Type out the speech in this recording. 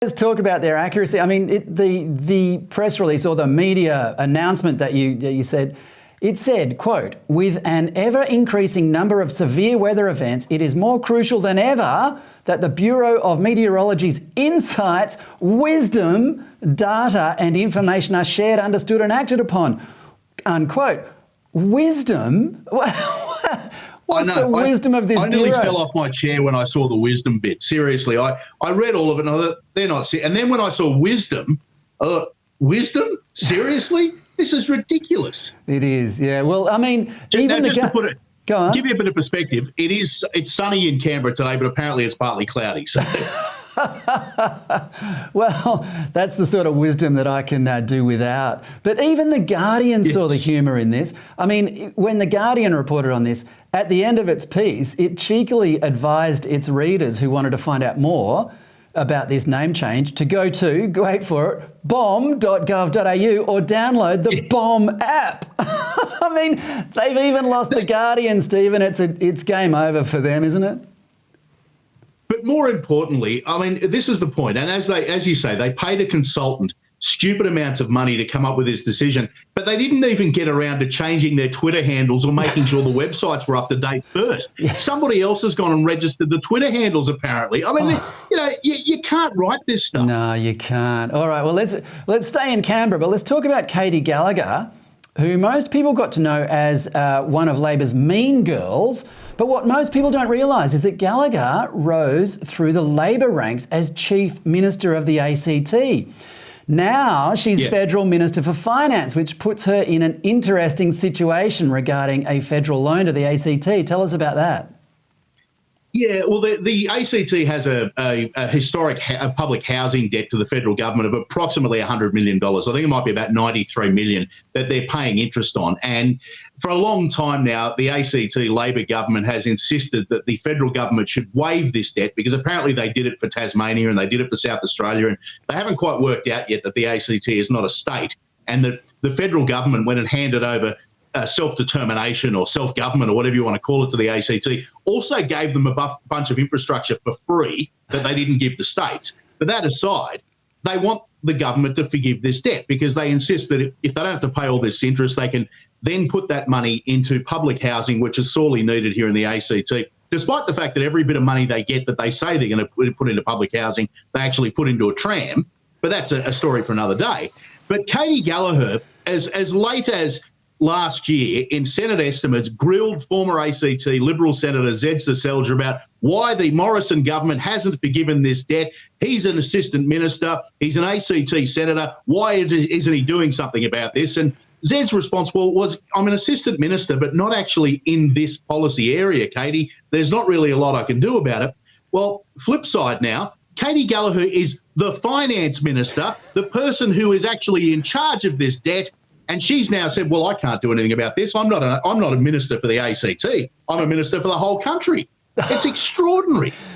Let's talk about their accuracy. I mean, the press release or the media announcement that you said, it said, quote, with an ever-increasing number of severe weather events, it is more crucial than ever that the Bureau of Meteorology's insights, wisdom, data and information are shared, understood and acted upon, unquote. Wisdom? What's the wisdom of this bureau? I nearly fell off my chair when I saw the wisdom bit. Seriously, I read all of it and I thought, they're not... And then when I saw wisdom, wisdom? Seriously? This is ridiculous. It is, yeah. Well, I mean, even just to put it, go on. Give you a bit of perspective, it's sunny in Canberra today, but apparently it's partly cloudy. So. Well, that's the sort of wisdom that I can do without. But even The Guardian saw the humour in this. I mean, when The Guardian reported on this, at the end of its piece, it cheekily advised its readers who wanted to find out more about this name change to go to, wait for it, bomb.gov.au or download the Bomb app. I mean, they've even lost The Guardian, Stephen. It's game over for them, isn't it? But more importantly, I mean, this is the point. And as you say, they paid a consultant stupid amounts of money to come up with this decision, but they didn't even get around to changing their Twitter handles or making sure the websites were up to date first. Somebody else has gone and registered the Twitter handles, apparently. I mean, you can't write this stuff. No, you can't. All right, well, let's stay in Canberra, but let's talk about Katie Gallagher, who most people got to know as one of Labor's mean girls. But what most people don't realise is that Gallagher rose through the Labor ranks as Chief Minister of the ACT. Now she's Federal Minister for Finance, which puts her in an interesting situation regarding a federal loan to the ACT. Tell us about that. Yeah, well, the ACT has a historic public housing debt to the federal government of approximately $100 million. I think it might be about $93 million that they're paying interest on. And for a long time now, the ACT Labor government has insisted that the federal government should waive this debt because apparently they did it for Tasmania and they did it for South Australia, and they haven't quite worked out yet that the ACT is not a state and that the federal government, when it handed over self-determination or self-government or whatever you want to call it to the ACT, also gave them a bunch of infrastructure for free that they didn't give the states. But that aside, they want the government to forgive this debt because they insist that if they don't have to pay all this interest, they can then put that money into public housing, which is sorely needed here in the ACT. Despite the fact that every bit of money they get that they say they're going to put into public housing, they actually put into a tram. But that's a story for another day. But Katie Gallagher, as late as last year in Senate estimates, grilled former ACT Liberal Senator Zed Seselja about why the Morrison government hasn't forgiven this debt. He's an assistant minister. He's an ACT senator. Why isn't he doing something about this? And Zed's response was, I'm an assistant minister, but not actually in this policy area, Katie. There's not really a lot I can do about it. Well, flip side now, Katie Gallagher is the finance minister, the person who is actually in charge of this debt. And she's now said, well, I can't do anything about this. I'm not a minister for the ACT. I'm a minister for the whole country. It's extraordinary.